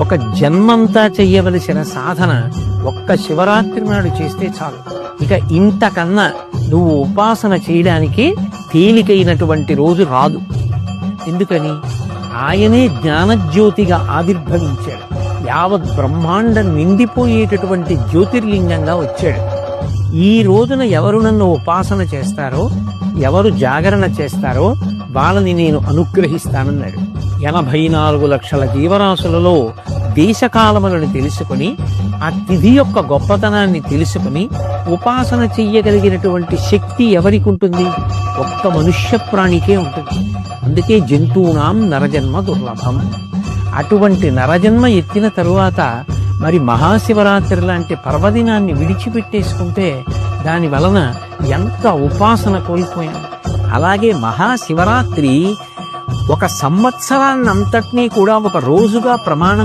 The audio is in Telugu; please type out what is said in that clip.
ఒక జన్మంతా చెయ్యవలసిన సాధన ఒక్క శివరాత్రి నాడు చేస్తే చాలు. ఇక ఇంతకన్నా నువ్వు ఉపాసన చేయడానికి తేలికైనటువంటి రోజు రాదు. ఎందుకని? ఆయనే జ్ఞానజ్యోతిగా ఆవిర్భవించాడు. యావత్ బ్రహ్మాండం నిండిపోయేటటువంటి జ్యోతిర్లింగంగా వచ్చాడు. ఈ రోజున ఎవరు నన్ను ఉపాసన చేస్తారో, ఎవరు జాగరణ చేస్తారో వాళ్ళని నేను అనుగ్రహిస్తానన్నాడు. 84 లక్షల జీవరాశులలో దేశకాలములను తెలుసుకుని, ఆ తిథి యొక్క గొప్పతనాన్ని తెలుసుకుని ఉపాసన చెయ్యగలిగినటువంటి శక్తి ఎవరికి ఉంటుంది? ఒక్క మనుష్య ప్రాణికే ఉంటుంది. అందుకే జంతువునాం నరజన్మ దుర్లభం. అటువంటి నరజన్మ ఎత్తిన తరువాత మరి మహాశివరాత్రి లాంటి పర్వదినాన్ని విడిచిపెట్టేసుకుంటే దాని వలన ఎంత ఉపాసన కోల్పోయాం. అలాగే మహాశివరాత్రి ఒక సంవత్సరాన్నంతటినీ కూడా ఒక రోజుగా ప్రమాణం